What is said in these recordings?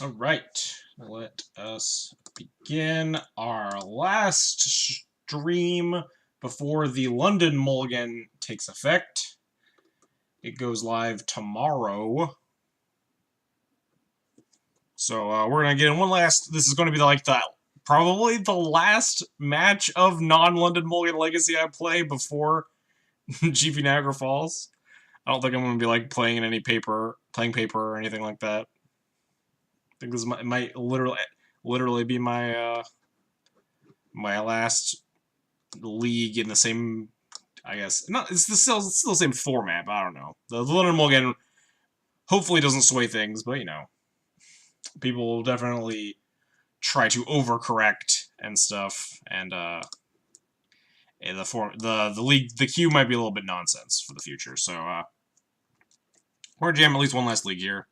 All right, let us begin our last stream before the London Mulligan takes effect. It goes live tomorrow. So we're going to get in one last... This is going to be like probably the last match of non-London Mulligan Legacy I play before GP Niagara Falls. I don't think I'm going to be like playing paper or anything like that. I think this might literally be my my last league in the same, I guess. No, it's still the same format, but I don't know. The London Mulligan hopefully doesn't sway things, but you know, people will definitely try to overcorrect and stuff, and the queue might be a little bit nonsense for the future. So we're gonna jam at least one last league here.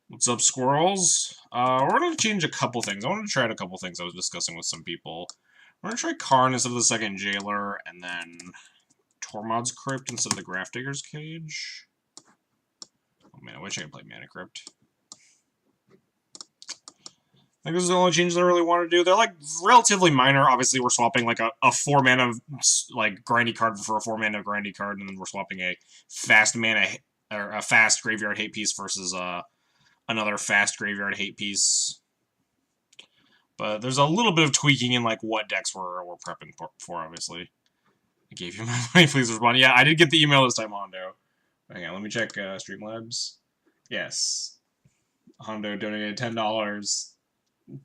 What's up, squirrels? We're gonna change a couple things. I wanted to try out a couple things I was discussing with some people. We're gonna try Karn instead of the second Jailer, and then Tormod's Crypt instead of the Grafdigger's Cage. Oh man, I wish I could play Mana Crypt. I think this is the only changes I really want to do. They're like relatively minor. Obviously, we're swapping like a 4-mana like grindy card for a 4-mana grindy card, and then we're swapping a fast mana or a fast graveyard hate piece versus another fast graveyard hate piece. But there's a little bit of tweaking in like what decks we're prepping for. Obviously, I gave you my money. Please respond. Yeah, I did get the email this time, Hondo. Hang on, let me check Streamlabs. Yes, Hondo donated $10.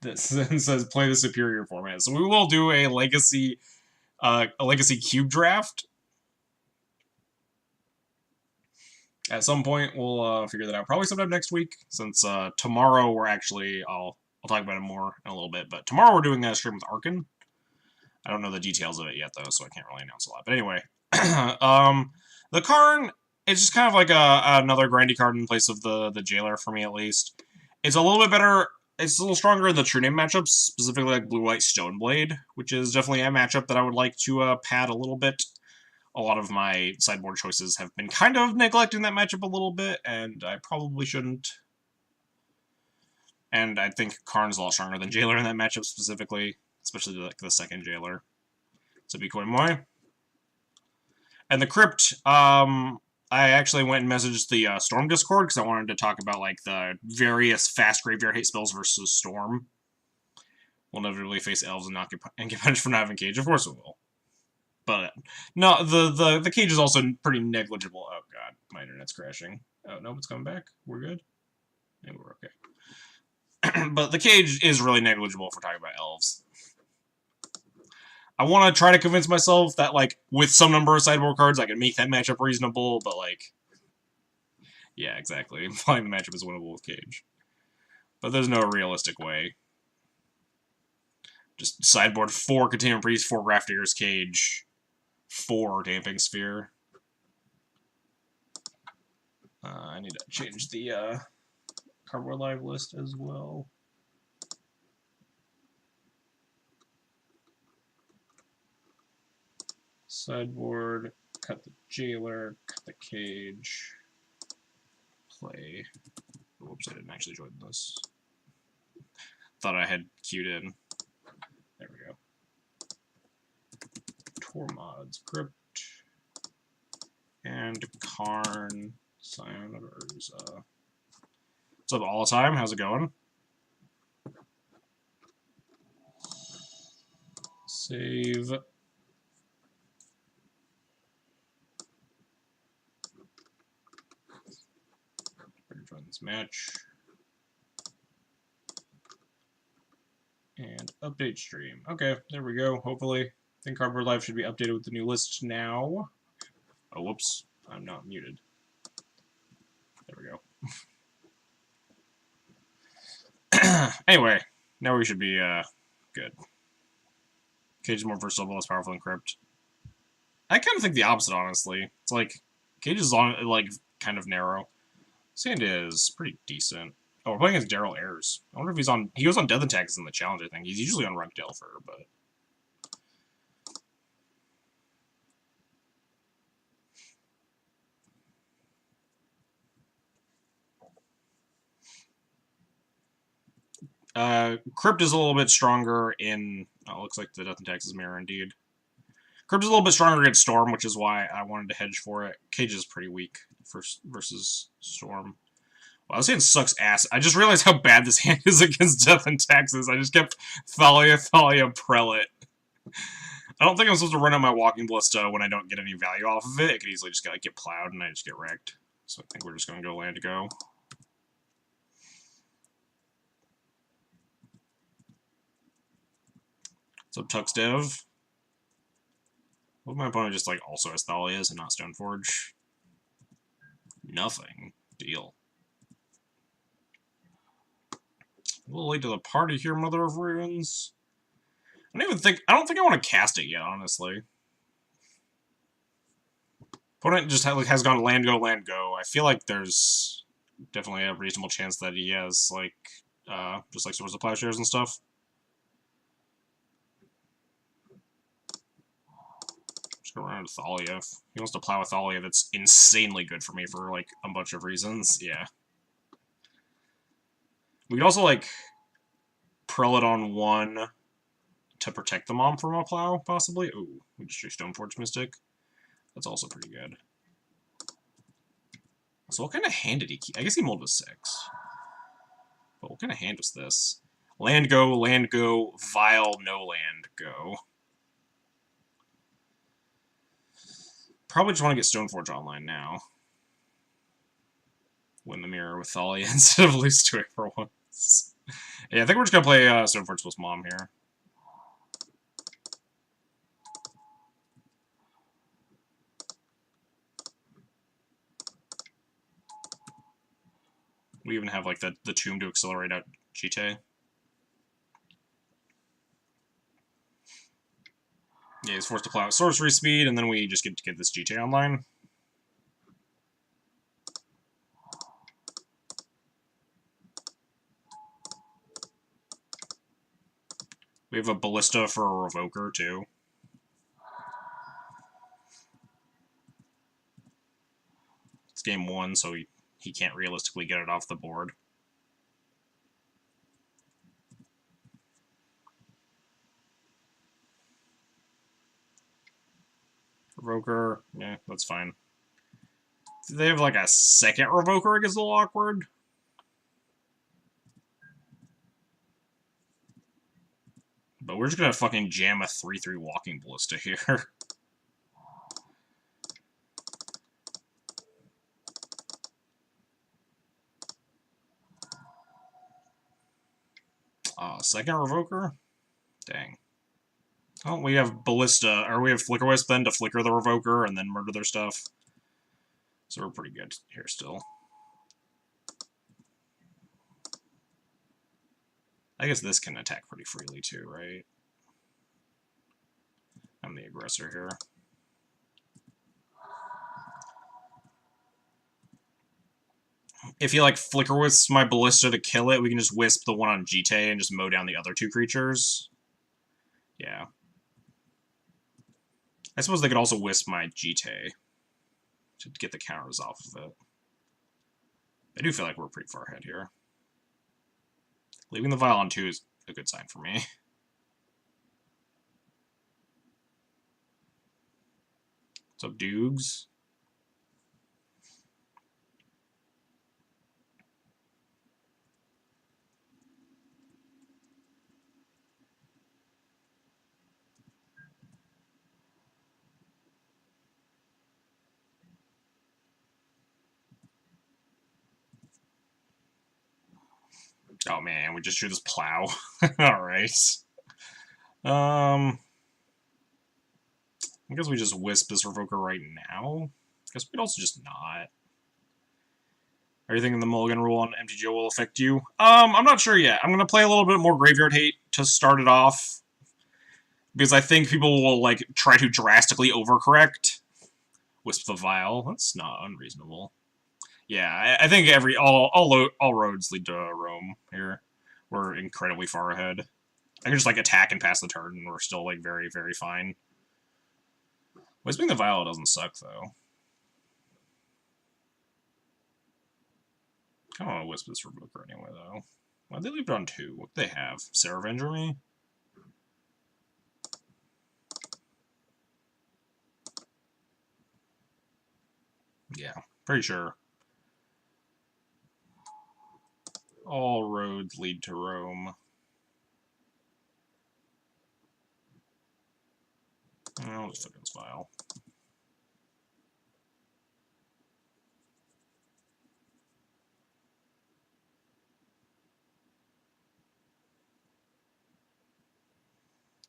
That says play the superior format. So we will do a legacy cube draft. At some point, we'll figure that out. Probably sometime next week, since tomorrow we're actually... I'll talk about it more in a little bit, but tomorrow we're doing a stream with Arkin. I don't know the details of it yet, though, so I can't really announce a lot. But anyway, the Karn is just kind of like another grindy card in place of the Jailer, for me at least. It's a little bit better... It's a little stronger in the true name matchups, specifically like Blue-White Stoneblade, which is definitely a matchup that I would like to pad a little bit. A lot of my sideboard choices have been kind of neglecting that matchup a little bit, and I probably shouldn't. And I think Karn's a lot stronger than Jailer in that matchup specifically, especially like the second Jailer. So Bitcoin Moy. And the Crypt, I actually went and messaged the Storm Discord because I wanted to talk about like the various fast graveyard hate spells versus Storm. We'll inevitably face elves and get punished for not having Cage. Of course we will. But no, the Cage is also pretty negligible. Oh god, my internet's crashing. Oh no, it's coming back. We're good. Yeah, we're okay. But the Cage is really negligible if we're talking about elves. I want to try to convince myself that, like, with some number of sideboard cards, I can make that matchup reasonable, but, like... Yeah, exactly. Implying the matchup is winnable with Cage. But there's no realistic way. Just sideboard 4 Containment Priest, 4 Grafdigger's Cage, 4 Damping Sphere. I need to change the Cardboard Live list as well. Sideboard, cut the Jailer, cut the Cage, play. Whoops, I didn't actually join this. Thought I had queued in. There we go. Tormod's Crypt. And Karn, Scion of Urza. What's up, all the time? How's it going? Save. Join this match. And update stream. Okay, there we go. Hopefully. I think Cardboard Live should be updated with the new list now. Oh, whoops. I'm not muted. There we go. Anyway, now we should be good. Cage is more versatile, less powerful than Crypt. I kind of think the opposite, honestly. It's like, Cage is like kind of narrow. Sand is pretty decent. Oh, we're playing against Daryl Ayers. I wonder if he's on... He was on Death and Taxes in the challenge, I think. He's usually on Rug Delver, but... Crypt is a little bit stronger in... Oh, looks like the Death and Taxes mirror, indeed. Crypt is a little bit stronger against Storm, which is why I wanted to hedge for it. Cage is pretty weak versus Storm. Well, this hand sucks ass. I just realized how bad this hand is against Death and Taxes. I just kept Thalia, Prelate. I don't think I'm supposed to run out my Walking Ballista when I don't get any value off of it. It could easily just get plowed and I just get wrecked. So I think we're just going to go land to go. What's up, Tux Dev? What if my opponent just, like, also has Thalias and not Stoneforge? Nothing. Deal. A little late to the party here, Mother of Ruins. I don't think I want to cast it yet, honestly. Opponent just has gone land, go, land, go. I feel like there's definitely a reasonable chance that he has, like, just like Swords of Plowshares and stuff. Just go around to Thalia. If he wants to plow with Thalia, that's insanely good for me for, like, a bunch of reasons. Yeah. We could also, like, Prelate on one to protect the Mom from a plow, possibly. Ooh, we just drew Stoneforge Mystic. That's also pretty good. So what kind of hand did he keep? I guess he mulled with 6. But what kind of hand was this? Land, go, Vile, no land, go. Probably just want to get Stoneforge online now. Win the mirror with Thalia instead of lose to it for once. Yeah, I think we're just going to play Stoneforge plus Mom here. We even have, like, the tomb to accelerate out Jite. Yeah, he's forced to plow at sorcery speed, and then we just get to get this Jite online. We have a Ballista for a Revoker, too. It's game 1, so he can't realistically get it off the board. Revoker, yeah, that's fine. Do they have, like, a second Revoker? It gets a little awkward. But we're just gonna fucking jam a 3/3 Walking Ballista here. Second Revoker? Dang. Oh, we have Ballista, or we have Flicker Wisp then to flicker the Revoker and then murder their stuff. So we're pretty good here still. I guess this can attack pretty freely too, right? I'm the aggressor here. If you, like, Flicker Wisp my Ballista to kill it, we can just Wisp the one on Jite and just mow down the other 2 creatures. Yeah. I suppose they could also Wisp my Jite to get the counters off of it. I do feel like we're pretty far ahead here. Leaving the Vial on 2 is a good sign for me. What's up, Dukes? Oh man, we just drew this plow. Alright. I guess we just Wisp this Revoker right now. I guess we'd also just not. Are you thinking the Mulligan rule on MTGO will affect you? I'm not sure yet. I'm gonna play a little bit more Graveyard Hate to start it off. Because I think people will, like, try to drastically overcorrect. Wisp the Vial. That's not unreasonable. Yeah, I think all roads lead to Rome here. We're incredibly far ahead. I can just, like, attack and pass the turn, and we're still, like, very, very fine. Wisping the Vial doesn't suck, though. I don't want to Wisp this Revoker anyway, though. Why'd they leave it on 2? What do they have? Sarah Avenger me? Yeah, pretty sure. All roads lead to Rome. I'll just look at this file.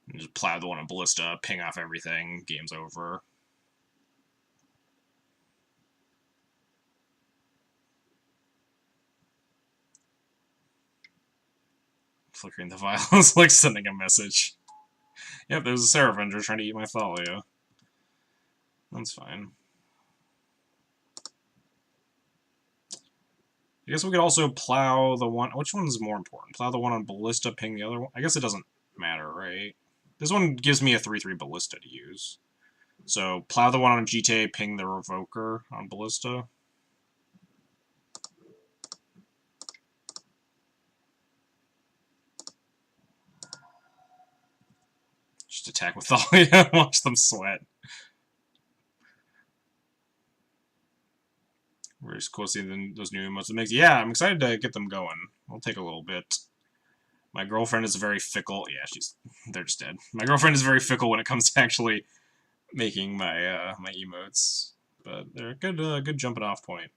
And just plow the one on Ballista, ping off everything, game's over. Flickering the files, like sending a message. Yep, there's a Sarah Avenger trying to eat my Thalia. That's fine. I guess we could also plow the one... Which one's more important? Plow the one on Ballista, ping the other one? I guess it doesn't matter, right? This one gives me a 3-3 Ballista to use. So, plow the one on GTA, ping the Revoker on Ballista. Just attack with Thalia and watch them sweat. We're just cool seeing those new emotes. It makes, yeah, I'm excited to get them going. It'll take a little bit. My girlfriend is very fickle. Yeah, they're just dead. My girlfriend is very fickle when it comes to actually making my my emotes, but they're a good jumping off point.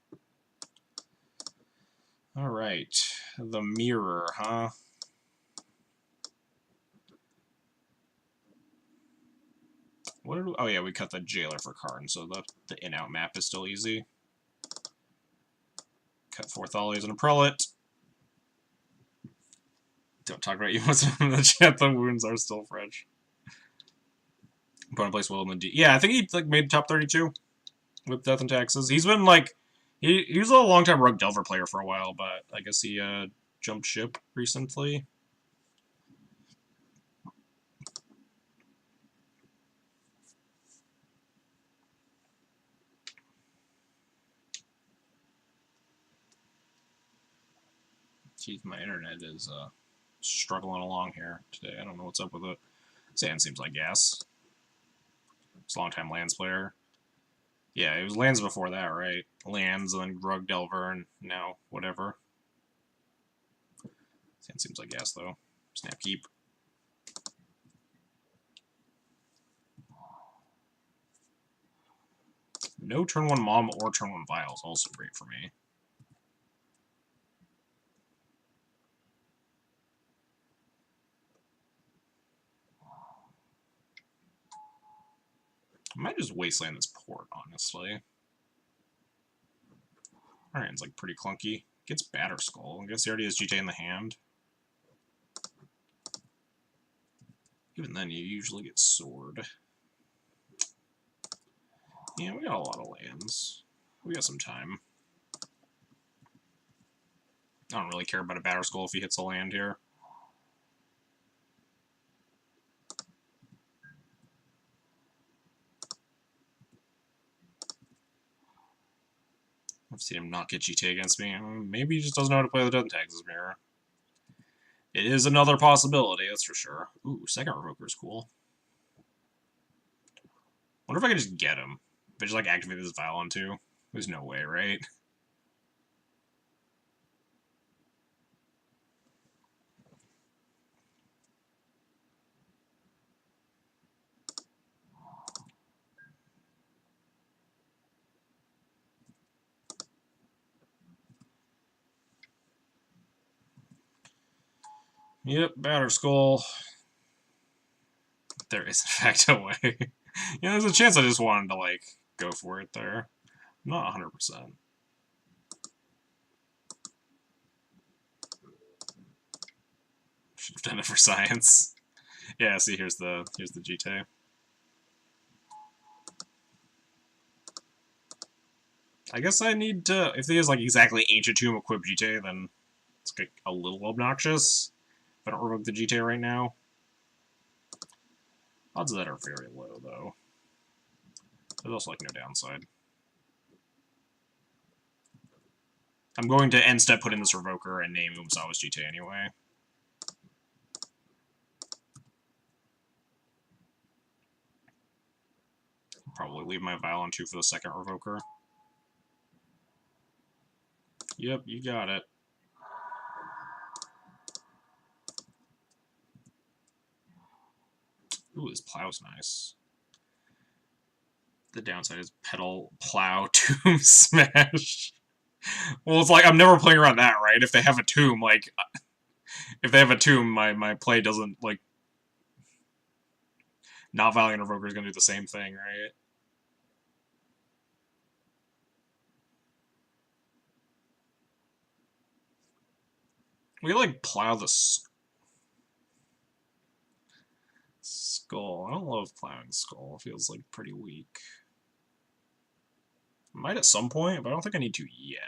All right, the mirror, huh? What did we, oh yeah, we cut the jailer for Karn, so the in-out map is still easy. Cut 4 Thalias and a prelate. Don't talk about emotes in the chat. The wounds are still fresh. Opponent place Will in the D. Yeah, I think he like made top 32 with Death and Taxes. He's been like he was a long time Rogue Delver player for a while, but I guess he jumped ship recently. Jeez, my internet is struggling along here today. I don't know what's up with it. Sand seems like gas. It's a long-time Lands player. Yeah, it was Lands before that, right? Lands, and then Rogue Delver, and now whatever. Sand seems like gas, though. Snap keep. No turn 1 Mom or turn 1 Vial is also great for me. I might just wasteland this port, honestly. Iron's like pretty clunky. Gets Batter Skull. I guess he already has GTA in the hand. Even then, you usually get Sword. Yeah, we got a lot of lands. We got some time. I don't really care about a Batter Skull if he hits a land here. I've seen him not get GTA against me. Maybe he just doesn't know how to play the Death and Taxes mirror. It is another possibility, that's for sure. Ooh, second Revoker is cool. Wonder if I could just get him. If I just like activate this Vial on 2. There's no way, right? Yep, Batter Skull. There is, in fact, a way. Yeah, there's a chance I just wanted to, like, go for it there. I'm not 100%. Should have done it for science. Yeah, see, here's the GTA. I guess I need to, if he has, like, exactly Ancient Tomb equipped GTA, then it's like a little obnoxious. If I don't revoke the GTA right now. Odds of that are very low, though. There's also, like, no downside. I'm going to end step put in this Revoker and name Umasawa's GT anyway. Probably leave my Vial on 2 for the second Revoker. Yep, you got it. Ooh, this plow's nice. The downside is pedal, plow, tomb, smash. Well, it's like, I'm never playing around that, right? If they have a tomb, like... If they have a tomb, my play doesn't, like... Not Valiant Revoker is going to do the same thing, right? We, like, plow the skull. I don't love plowing skull. It feels, like, pretty weak. Might at some point, but I don't think I need to yet.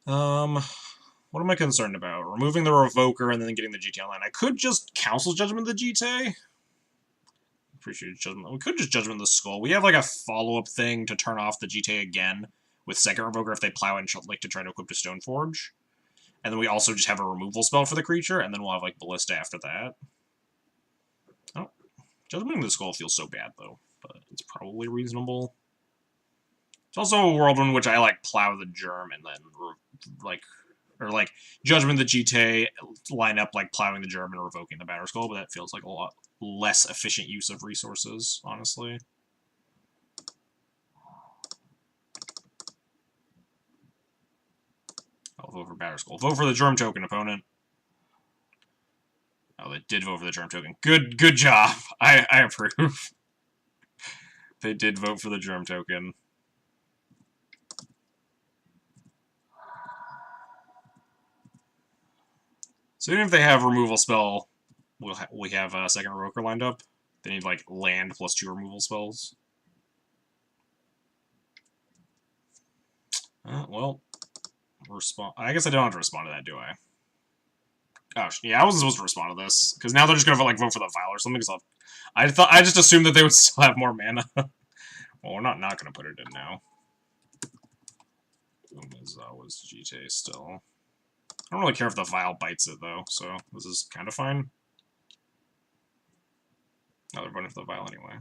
What am I concerned about? Removing the Revoker and then getting the GT online. I could just Council's Judgment the GT. Appreciate Judgment. We could just Judgment the Skull. We have like a follow-up thing to turn off the GT again with second Revoker if they plow and like to try to equip to Stoneforge. And then we also just have a removal spell for the creature, and then we'll have like Ballista after that. Oh, Judgment the Skull feels so bad though, but it's probably reasonable. It's also a world in which I like plow the Germ and then like Judgment the GT, line up like plowing the Germ and revoking the Batterskull, but that feels like a lot less efficient use of resources, honestly. I'll vote for Batterskull. Vote for the Germ token, opponent. Oh, they did vote for the Germ token. Good job. I approve. They did vote for the Germ token. So even if they have removal spell, we have a second Revoker lined up. They need like land plus 2 removal spells. Well, I guess I don't have to respond to that, do I? Oh, yeah, I wasn't supposed to respond to this because now they're just gonna like vote for the Vial or something. So I just assumed that they would still have more mana. Well, we're not gonna put it in now. Umazawa's GT still. I don't really care if the Vial bites it, though, so this is kind of fine. No, they're voting for the Vial anyway.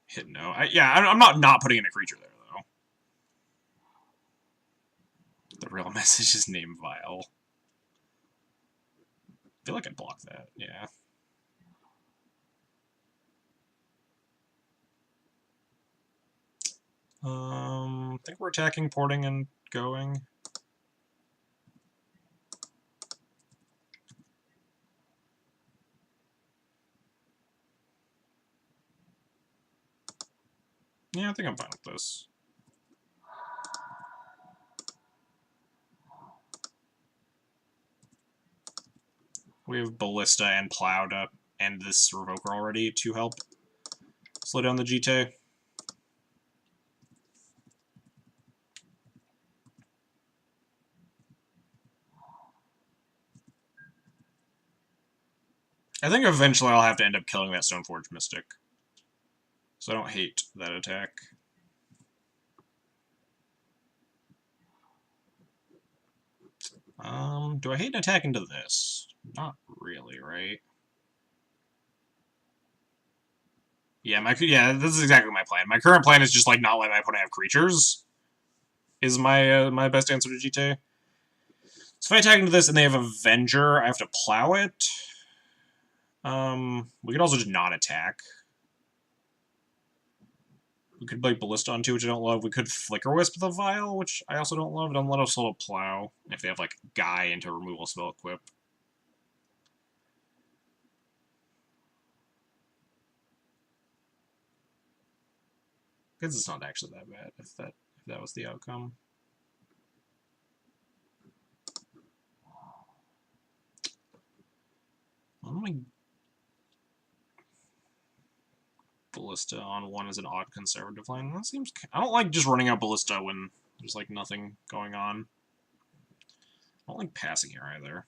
Hit no. I'm not putting in a creature there, though. The real message is name Vial. I feel like I'd block that, yeah. I think we're attacking, porting, and going. Yeah, I think I'm fine with this. We have Ballista and Plow to end this Revoker already to help slow down the GT. I think eventually I'll have to end up killing that Stoneforge Mystic. So I don't hate that attack. Do I hate an attack into this? Not really, right? Yeah, this is exactly my plan. My current plan is just like not let my opponent have creatures. Is my my best answer to GT. So if I attack into this and they have Avenger, I have to plow it. We could also just not attack. We could like Ballista on 2, which I don't love. We could Flicker Wisp the Vial, which I also don't love. Don't let us solo plow if they have like Guy into removal spell equip. Because it's not actually that bad if that was the outcome. Only Ballista on 1 is an odd conservative line. That seems. I don't like just running out Ballista when there's like nothing going on. I don't like passing here either.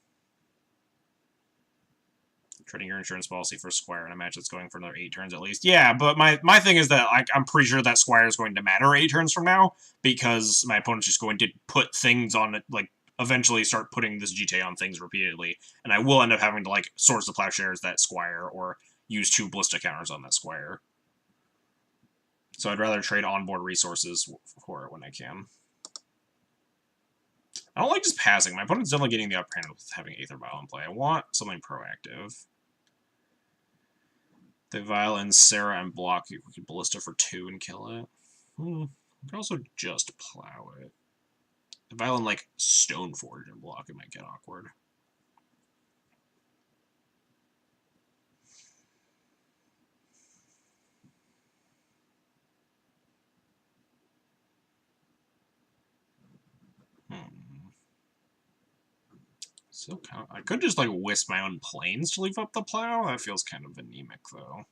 Trading your insurance policy for Squire in a match that's going for another 8 turns at least. Yeah, but my thing is that like I'm pretty sure that Squire is going to matter 8 turns from now, because my opponent's just going to put things on it, like, eventually start putting this GTA on things repeatedly, and I will end up having to, like, Swords to Plowshares that Squire, or use 2 Ballista counters on that Squire. So I'd rather trade onboard resources for it when I can. I don't like just passing. My opponent's definitely getting the upper hand with having Aether Vial in play. I want something proactive. The Violence, Sarah, and block. You can Ballista for 2 and kill it. You can also just plow it. The Violent, like, Stoneforge and block, it might get awkward. So kind of, I could just, like, wisp my own planes to leave up the plow. That feels kind of anemic, though.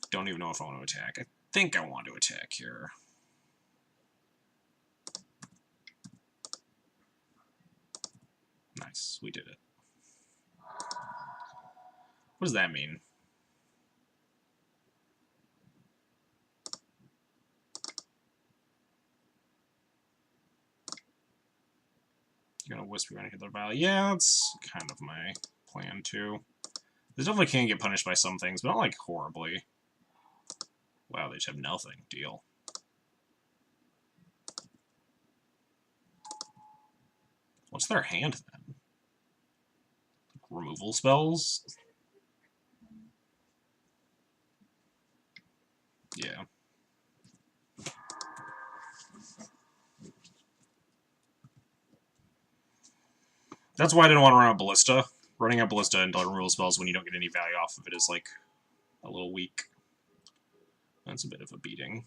Don't even know if I want to attack. I think I want to attack here. Nice, we did it. What does that mean? You're gonna wisp, you're gonna hit the value. Yeah, that's kind of my plan, too. They definitely can get punished by some things, but not, like, horribly. Wow, they just have nothing. Deal. What's their hand, then? Removal spells? Yeah. That's why I didn't want to run out Ballista. Running out Ballista and removal spells when you don't get any value off of it is, like, a little weak. That's a bit of a beating.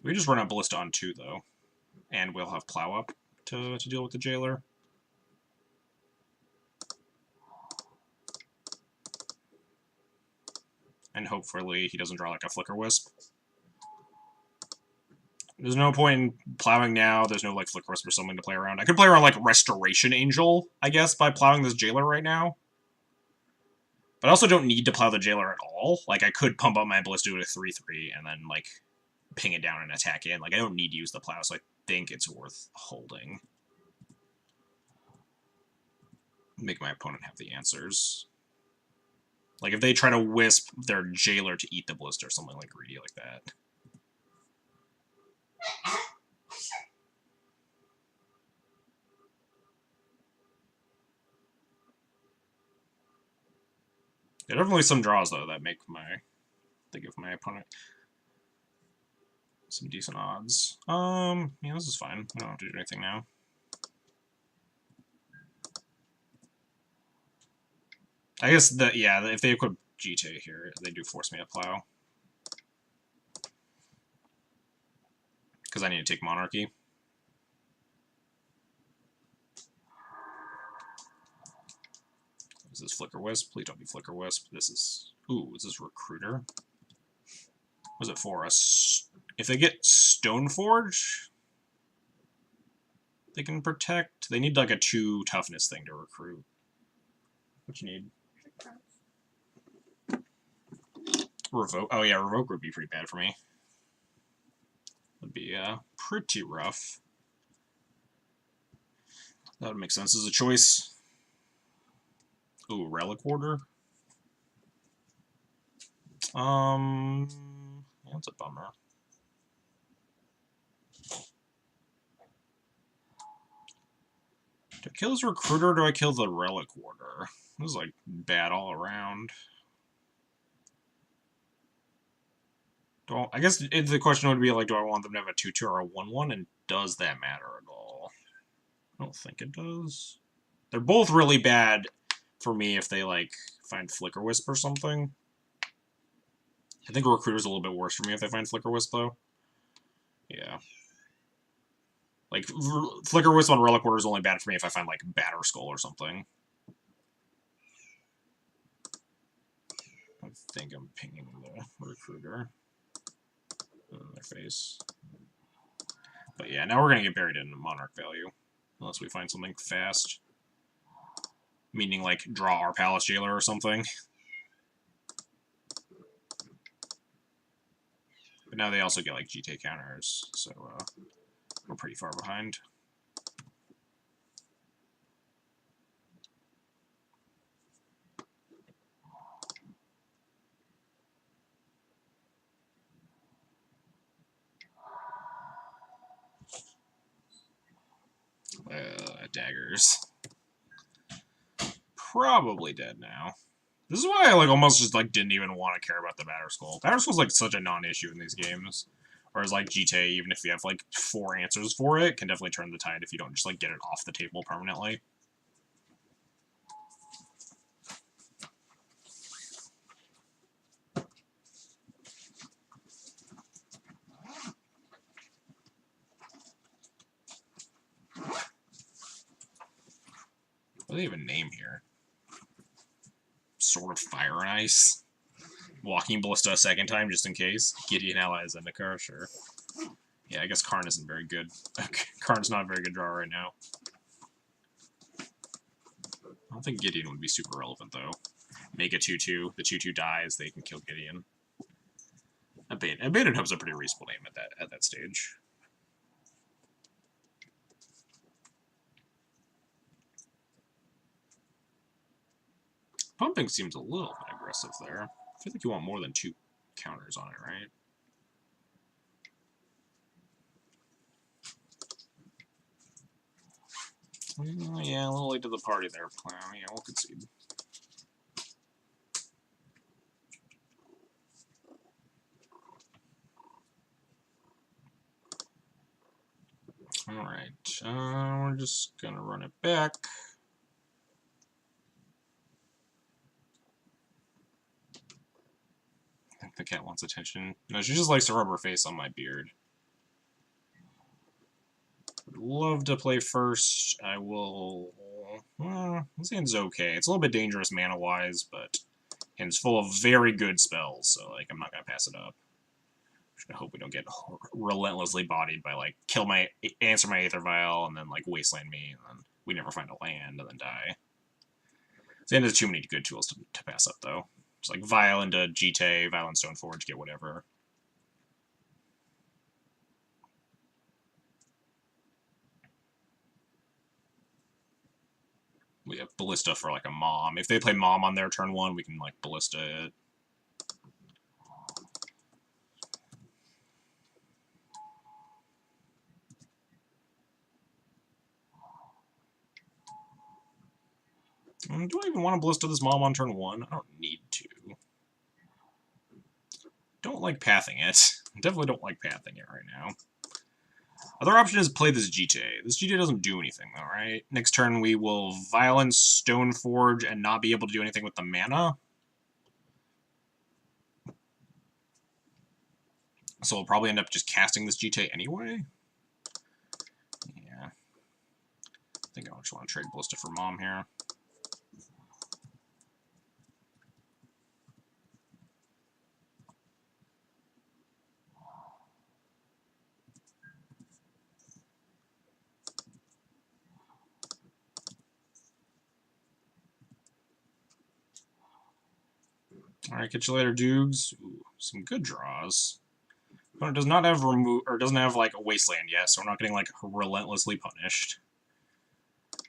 We just run out Ballista on 2, though. And we'll have Plow up to deal with the Jailer. And hopefully he doesn't draw, like, a Flicker Wisp. There's no point in plowing now. There's no, like, Flicker Wisp or something to play around. I could play around, like, Restoration Angel, I guess, by plowing this Jailer right now. But I also don't need to plow the Jailer at all. Like, I could pump up my Ballista to a 3/3 and then, like, ping it down and attack in. Like, I don't need to use the plow, so I think it's worth holding. Make my opponent have the answers. Like, if they try to wisp their Jailer to eat the Ballista or something, like, greedy like that. There are definitely some draws, though, that make my... they give my opponent some decent odds. Yeah, this is fine. I don't have to do anything now. I guess that, yeah, if they equip GTA here, they do force me to plow. Because I need to take Monarchy. This is Flicker Wisp. Please don't be Flicker Wisp. This is... ooh, is this Recruiter? What is it for us? If they get Stoneforge, they can protect. They need like a 2 toughness thing to recruit. What you need? Revoke. Oh yeah, Revoke would be pretty bad for me. Would be pretty rough. That would make sense as a choice. Ooh, Relic Order. Yeah, that's a bummer. Do I kill this Recruiter or do I kill the Relic Order? This is like bad all around. I guess the question would be like, do I want them to have a 2/2 or a 1/1, and does that matter at all? I don't think it does. They're both really bad for me if they like find Flicker Wisp or something. I think Recruiter's a little bit worse for me if they find Flicker Wisp though. Yeah. Like Flicker Wisp on Relic Order is only bad for me if I find like Batter Skull or something. I think I'm pinging the Recruiter in their face. But yeah, now we're gonna get buried in Monarch value. Unless we find something fast. Meaning, like, draw our Palace Jailer or something. But now they also get, like, GT counters, so, we're pretty far behind. Daggers. Probably dead now. This is why I like almost just like didn't even want to care about the Batter Skull. Batter Skull's like such a non-issue in these games. Whereas like GTA, even if you have like 4 answers for it, can definitely turn the tide if you don't just like get it off the table permanently. What do they even name here? Sword of Fire and Ice? Walking Ballista a second time just in case? Gideon allies Zendikar, sure. Yeah, I guess Karn isn't very good. Karn's not a very good draw right now. I don't think Gideon would be super relevant, though. Make a 2-2. The 2-2 dies, they can kill Gideon. Abated Hope's a pretty reasonable name at that stage. Pumping seems a little bit aggressive there. I feel like you want more than 2 counters on it, right? Yeah, a little late to the party there, Plow. Yeah, we'll concede. Alright, we're just gonna run it back. I think the cat wants attention. No, she just likes to rub her face on my beard. Would love to play first. I will... this hand's okay. It's a little bit dangerous mana-wise, but hand's full of very good spells, so like I'm not gonna pass it up. Just gonna hope we don't get relentlessly bodied by like answer my Aether Vial and then like wasteland me, and then we never find a land and then die. Xand has too many good tools to pass up though. Just like Vial into GT, Vial and Stoneforge, get whatever. We have Ballista for like a Mom. If they play Mom on their turn 1, we can like Ballista it. Do I even want to Ballista this Mom on turn 1? I don't need to. Don't like pathing it. Definitely don't like pathing it right now. Other option is play this GT. This GT doesn't do anything though, right? Next turn we will Violence, Stoneforge, and not be able to do anything with the mana. So we'll probably end up just casting this GT anyway. Yeah. I think I just want to trade Ballista for Mom here. Alright, catch you later, Dukes. Ooh, some good draws. But it does not have doesn't have like a wasteland yet, so we're not getting like relentlessly punished.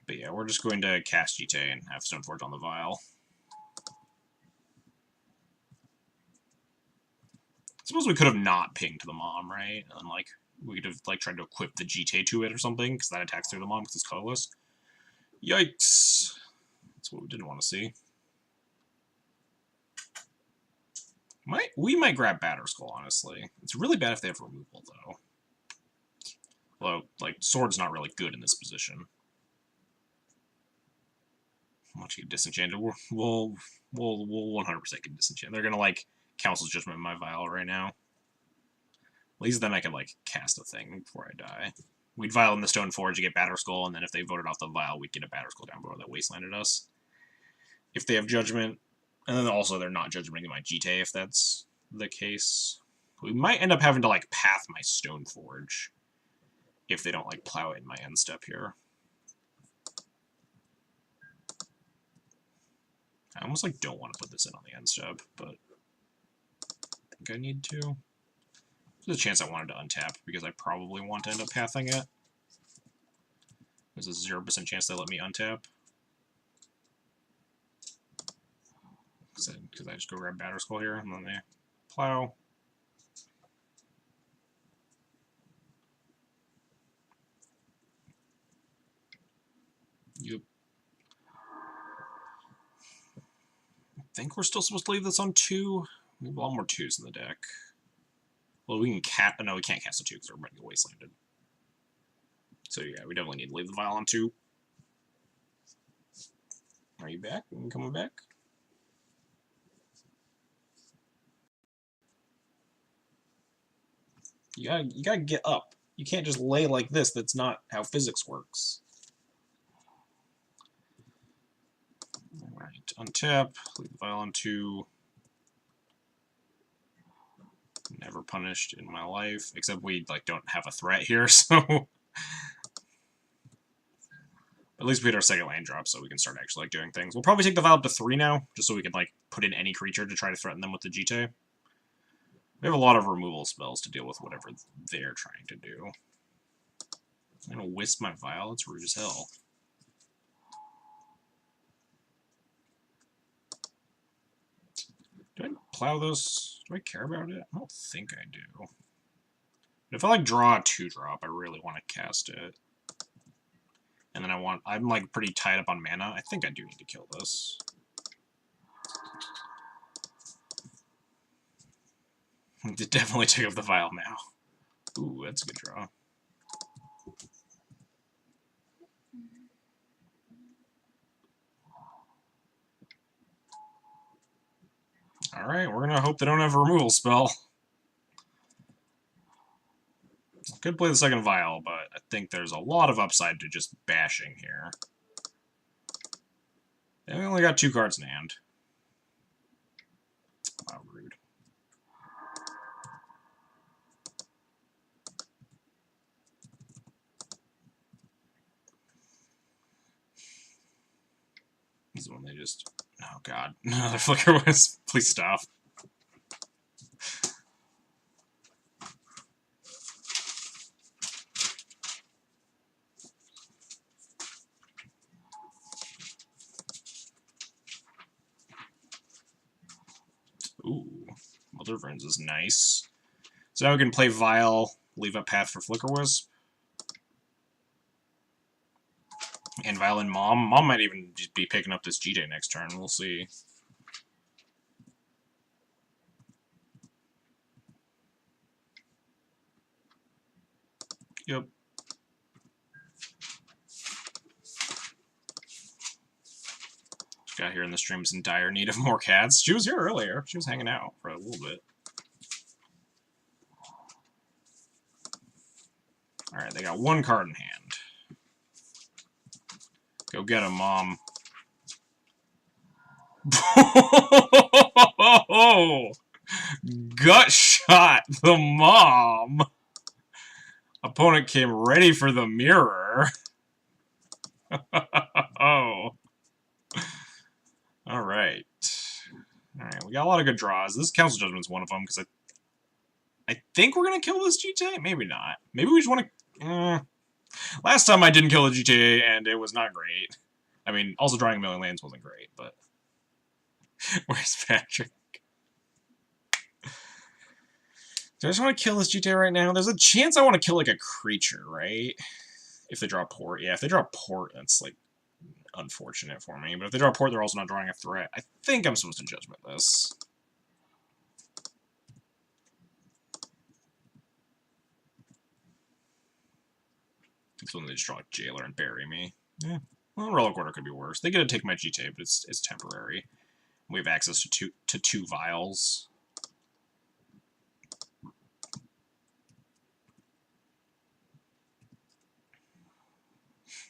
But yeah, we're just going to cast GT and have Stoneforge on the Vial. I suppose we could have not pinged the Mom, right? And like we could have like tried to equip the GT to it or something, because that attacks through the Mom because it's colorless. Yikes! That's what we didn't want to see. We might grab Batter Skull, honestly. It's really bad if they have removal, though. Although, like, Sword's not really good in this position. Once you get Disenchanted, we'll 100% get Disenchanted. They're gonna, like, Council's Judgment in my Vial right now. At least then I can, like, cast a thing before I die. We'd Vial in the Stoneforge to get Batter Skull, and then if they voted off the Vial, we'd get a Batter Skull down below that wastelanded us. If they have Judgment... And then also they're not judgmenting my GT if that's the case. We might end up having to like path my Stoneforge if they don't like plow it in my end step here. I almost like don't want to put this in on the end step, but I think I need to. There's a chance I wanted to untap because I probably want to end up pathing it. There's a 0% chance they let me untap. Because I just go grab Batter Skull here, and then they plow. Yep. I think we're still supposed to leave this on 2. We have a lot more 2s in the deck. Well, we can cast... No, we can't cast a 2 because we're about to get wastelanded. So yeah, we definitely need to leave the vial on 2. Are you back? Are you coming back? You gotta get up. You can't just lay like this. That's not how physics works. Alright, untap, leave the vial on 2. Never punished in my life, except we like don't have a threat here, so at least we had our second land drop, so we can start actually like doing things. We'll probably take the vial up to 3 now, just so we can like put in any creature to try to threaten them with the GT. We have a lot of removal spells to deal with whatever they're trying to do. I'm gonna wisp my vial. It's rude as hell. Do I plow those? Do I care about it? I don't think I do. But if I like draw a 2-drop, I really want to cast it. And then I'm like pretty tied up on mana. I think I do need to kill this. Definitely take up the vial now. Ooh, that's a good draw. Alright, we're gonna hope they don't have a removal spell. Could play the second vial, but I think there's a lot of upside to just bashing here. And we only got 2 cards in hand. Wow, rude. This is when they just... Oh god, another Flicker Wisp. Please stop. Ooh, Mother of Runes is nice. So now we can play Vial, leave up path for Flicker Wisp. And Vial and Mom. Mom might even just be picking up this G-Day next turn. We'll see. Yep. She got here in the stream is in dire need of more cats. She was here earlier. She was hanging out for a little bit. Alright, they got 1 card in hand. Go get him, Mom. Gut shot the Mom. Opponent came ready for the mirror. Oh. Alright. Alright, we got a lot of good draws. This Council Judgment's one of them, because I think we're going to kill this GTA? Maybe not. Maybe we just want to... Last time I didn't kill the GTA, and it was not great. I mean, also drawing a million lands wasn't great, but... Where's Patrick? Do I just want to kill this GTA right now? There's a chance I want to kill, like, a creature, right? If they draw Port. Yeah, if they draw Port, that's, like, unfortunate for me. But if they draw Port, they're also not drawing a threat. I think I'm supposed to Judgment this. It's when they just draw like Jailer and bury me. Yeah. Well, Relic Order could be worse. They get to take my GTA, but it's temporary. We have access to two vials.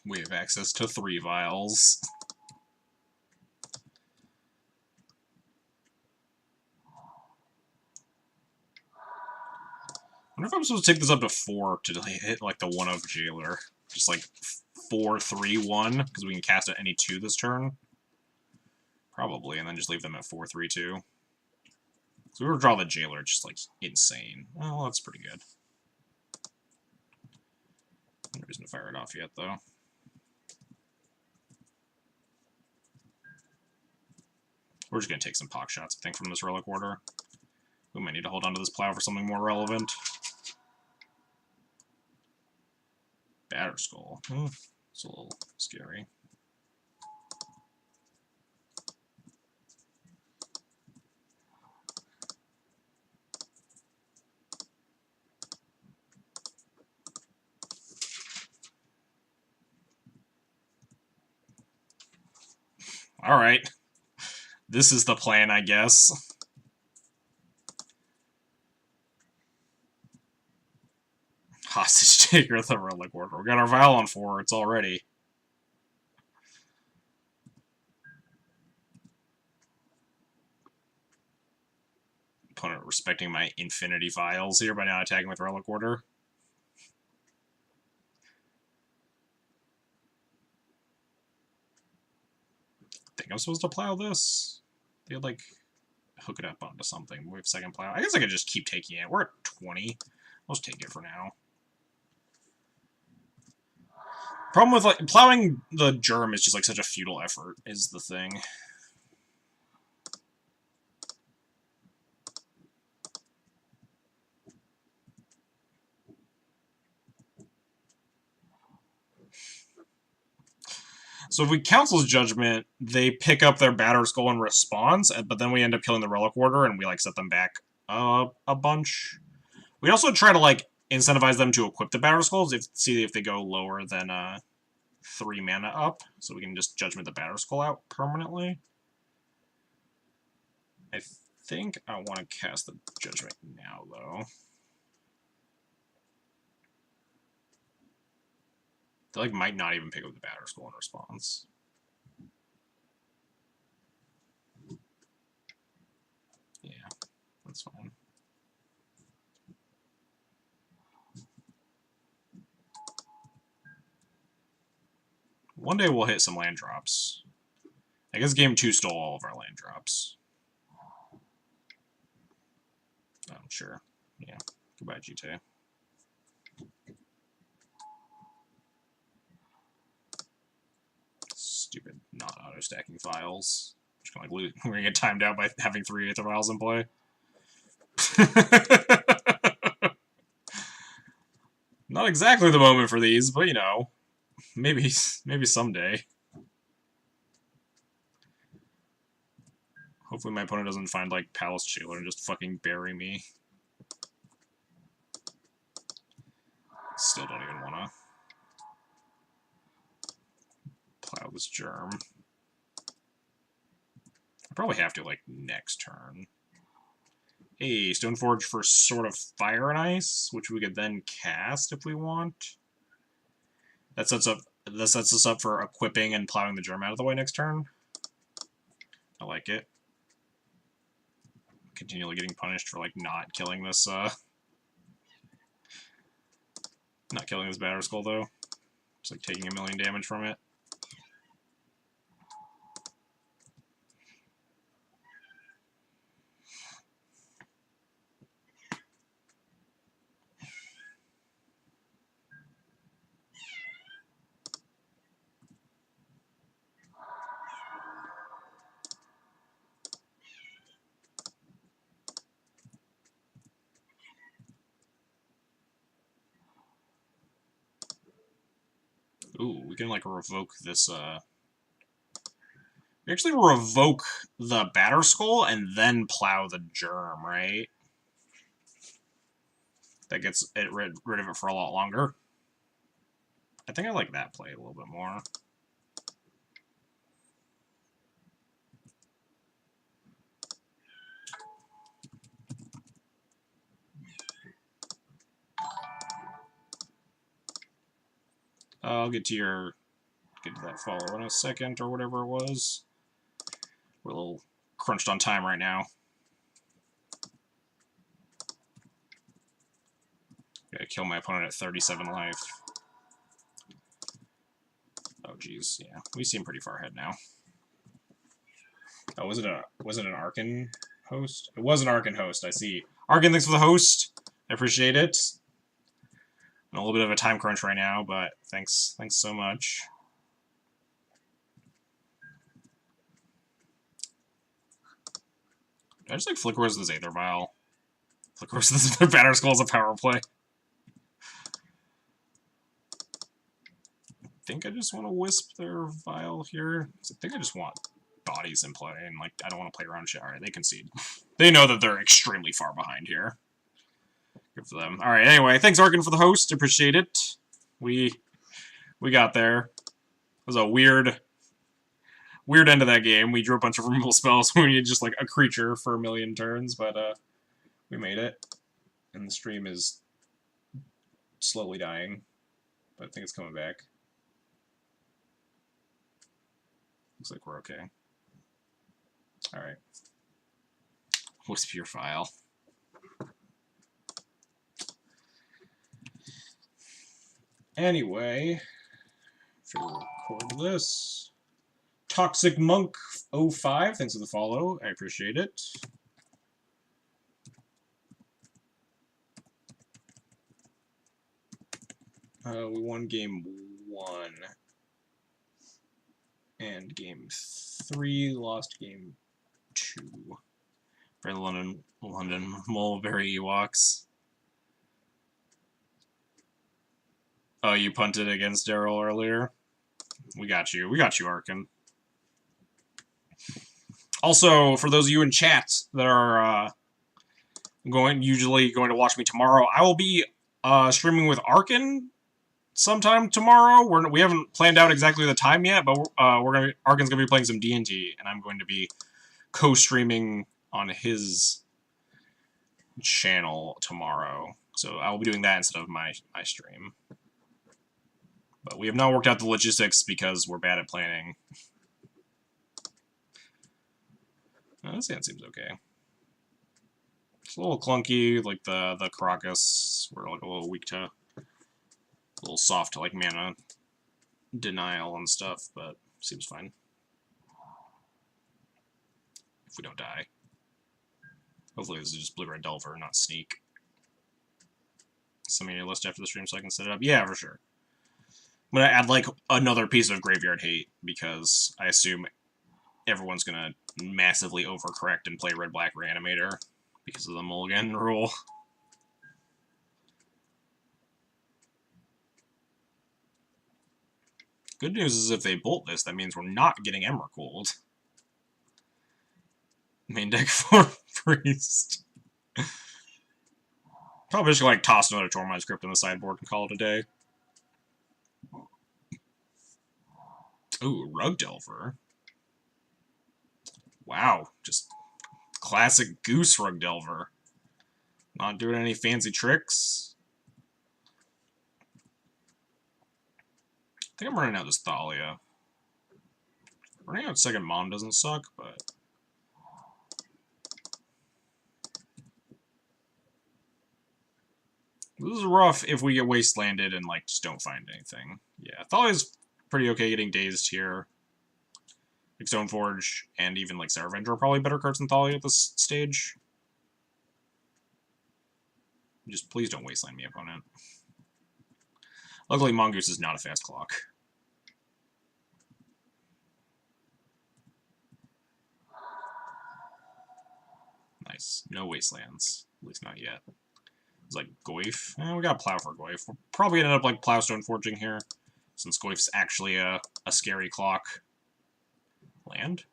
We have access to 3 vials. I wonder if I'm supposed to take this up to 4 to hit like the 1-of Jailer. Just like 4-3-1, because we can cast at any 2 this turn. Probably, and then just leave them at 4-3-2. So we would draw the Jailer, just like insane. Oh, that's pretty good. No reason to fire it off yet, though. We're just gonna take some pock shots, I think, from this Relic Order. We might need to hold on to this plow for something more relevant. Batterskull. It's a little scary. Alright. This is the plan, I guess. Hostage taker the Relic Order. We got our Vial on 4, it's already. Opponent respecting my infinity vials here by not attacking with Relic Order. I think I'm supposed to plow this. They would like hook it up onto something. We have second plow. I guess I could just keep taking it. We're at 20. I'll just take it for now. Problem with like plowing the germ is just like such a futile effort, is the thing. So if we Council's Judgment, they pick up their Batterskull in response, but then we end up killing the Relic Order, and we like set them back a bunch. We also try to like incentivize them to equip the Batterskulls, see if they go lower than 3 mana up, so we can just Judgment the Batterskull out permanently. I think I want to cast the Judgment now, though. They like might not even pick up the Batterskull in response. Yeah, that's fine. One day we'll hit some land drops. I guess game 2 stole all of our land drops. Oh, sure. Yeah. Goodbye, GTA. Stupid not auto-stacking files. Just gonna, like, we're gonna get timed out by having 3 Aether Vials in play. Not exactly the moment for these, but you know, maybe someday. Hopefully my opponent doesn't find, like, Palace Jailer and just fucking bury me. Still don't even wanna plow this germ. I probably have to, like, next turn. Hey, Stoneforge for Sword of Fire and Ice, which we could then cast if we want. That sets us up for equipping and plowing the germ out of the way next turn. I like it. Continually getting punished for like not killing this Batterskull though. Just like taking 1,000,000 damage from it. Ooh, we can like revoke this we actually revoke the Batterskull and then plow the germ, right? That gets it rid of it for a lot longer. I think I like that play a little bit more. I'll get to that follow in a second or whatever it was. We're a little crunched on time right now. Gotta kill my opponent at 37 life. Oh, geez, yeah. We seem pretty far ahead now. Oh, was it an Arkin host? It was an Arkin host, I see. Arkin, thanks for the host. I appreciate it. I'm a little bit of a time crunch right now, but thanks so much. I just like Flicker Rose this Aether Vial. Flicker Rose this Banner Skull as a power play. I think I just want to Wisp their Vial here. I think I just want bodies in play, and like I don't want to play around shit. Alright, they concede. They know that they're extremely far behind here. Good for them. Alright, anyway, thanks Arkin for the host. Appreciate it. We got there. It was a weird end of that game. We drew a bunch of removal spells when we had just like a creature for a million turns, but we made it. And the stream is slowly dying, but I think it's coming back. Looks like we're okay. Alright. Wisp your file. Anyway, should record this. Toxic Monk 05, thanks for the follow. I appreciate it. We won game 1. And game 3, lost game 2. For the London Mulberry Ewoks. Oh, you punted against Daryl earlier? We got you. We got you, Arkin. Also, for those of you in chat that are usually going to watch me tomorrow, I will be streaming with Arkin sometime tomorrow. We haven't planned out exactly the time yet, but Arkin's gonna be playing some D&T, and I'm going to be co-streaming on his channel tomorrow. So I will be doing that instead of my stream. But we have not worked out the logistics because we're bad at planning. This hand seems okay. It's a little clunky, like the Karakas were like a little weak to, a little soft to like mana denial and stuff, but seems fine. If we don't die. Hopefully this is just Blue-Red Delver, not Sneak. Send me your list after the stream so I can set it up. Yeah, for sure. I'm gonna add like another piece of Graveyard Hate because I assume everyone's gonna massively overcorrect and play Red-Black Reanimator because of the mulligan rule. Good news is if they bolt this, that means we're not getting Emrakul. Main deck for Priest. Probably just like toss another Tormod's Crypt on the sideboard and call it a day. Ooh, Rug Delver. Wow, just classic Goose Rug Delver. Not doing any fancy tricks. I think I'm running out this Thalia. Running out second Mom doesn't suck, but... This is rough if we get wastelanded and, like, just don't find anything. Yeah, Thalia's pretty okay getting dazed here. Like, Stoneforge and even, like, Saravenger are probably better cards than Thalia at this stage. Just please don't wasteland me, opponent. Luckily, Mongoose is not a fast clock. Nice. No wastelands. At least not yet. It's like Goyf. We got Plow for Goyf. We're probably gonna end up like Plowstone Forging here, since Goyf's actually a scary clock. Land?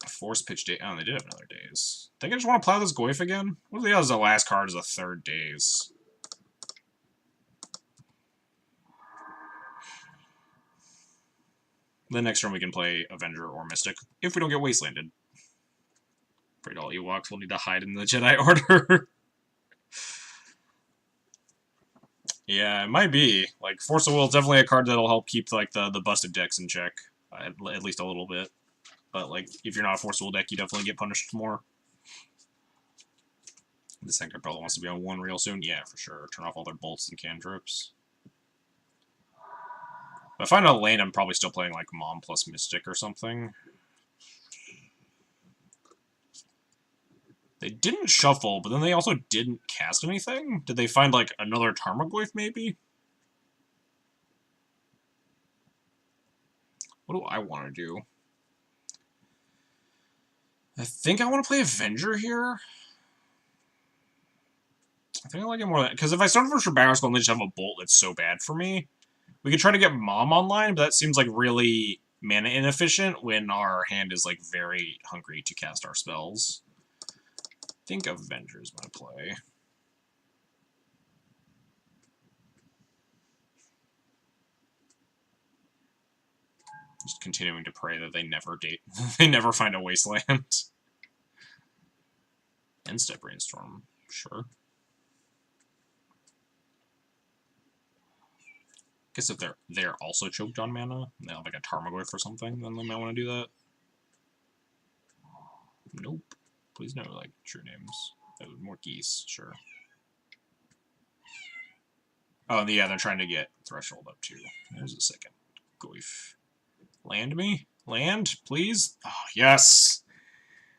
Force Pitch Day. Oh, they did have another Daze. Think I just want to plow this Goyf again? What are the odds the last card is a third Daze? Then next turn we can play Avenger or Mystic, if we don't get wastelanded. Afraid all Ewoks will need to hide in the Jedi Order. Yeah, it might be. Like, Force of Will is definitely a card that'll help keep, like, the busted decks in check. At least a little bit. But, like, if you're not a Force of Will deck, you definitely get punished more. The second probably wants to be on 1 real soon. Yeah, for sure. Turn off all their bolts and cantrips. If I find a lane, I'm probably still playing like Mom plus Mystic or something. They didn't shuffle, but then they also didn't cast anything? Did they find like another Tarmogoyf maybe? What do I want to do? I think I want to play Avenger here. I think I like it more than... Because if I start for Barracks and they just have a bolt that's so bad for me, we could try to get Mom online, but that seems like really mana inefficient when our hand is like very hungry to cast our spells. I think Avenger is my play. Just continuing to pray that they never they never find a wasteland. End step brainstorm, sure. Guess if they're also choked on mana, and they have like a Tarmogoyf or something, then they might want to do that. Nope. Please no like true names. Oh, more geese, sure. Oh, yeah, they're trying to get Threshold up too. There's a second. Goyf. Land me? Land, please? Oh, yes!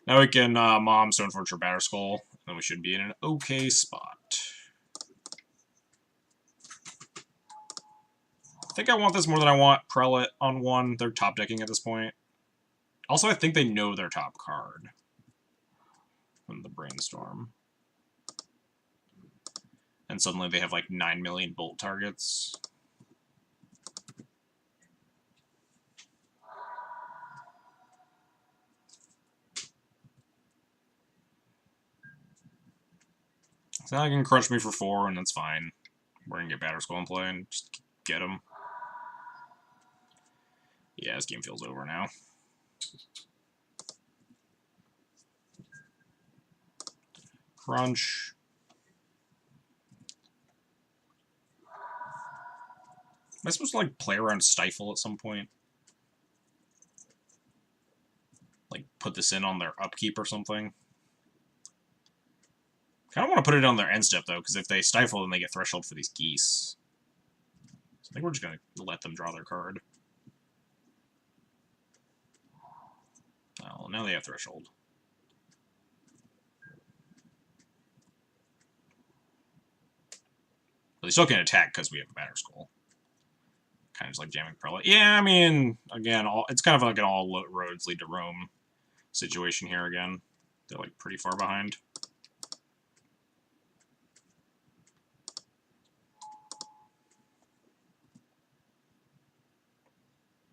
Now we can Mom Stoneforge or Batterskull, and we should be in an okay spot. I think I want this more than I want Prelate on 1. They're top decking at this point. Also, I think they know their top card from the Brainstorm. And suddenly they have like 9 million bolt targets. So now they can crush me for 4, and that's fine. We're gonna get Batterskull in play and just get him. Yeah, this game feels over now. Crunch. Am I supposed to, like, play around Stifle at some point? Like, put this in on their upkeep or something? Kind of want to put it on their end step, though, because if they Stifle, then they get Threshold for these geese. So I think we're just going to let them draw their card. Well, now they have Threshold. But they still can attack because we have a Batterskull. Kind of just like jamming Prelate. Yeah, I mean, again, it's kind of like an all roads lead to Rome situation here again. They're like pretty far behind.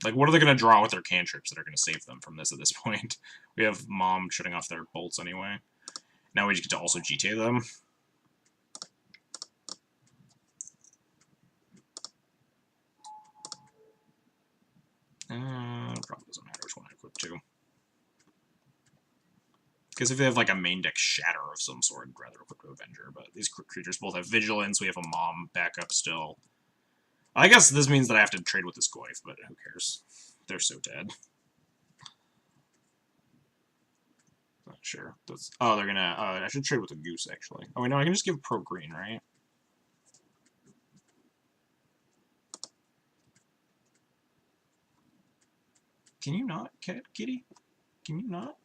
Like, what are they going to draw with their cantrips that are going to save them from this at this point? We have Mom shutting off their bolts anyway. Now we just get to also GTA them. Probably doesn't matter which one I equip to. Because if they have like a main deck Shatter of some sort, I'd rather equip to Avenger. But these creatures both have Vigilance. We have a Mom backup still. I guess this means that I have to trade with this Goyf, but who cares? They're so dead. Not sure. Oh, they're gonna... I should trade with a Goose, actually. Oh, wait, no, I can just give Pro Green, right? Can you not, Kitty? Can you not?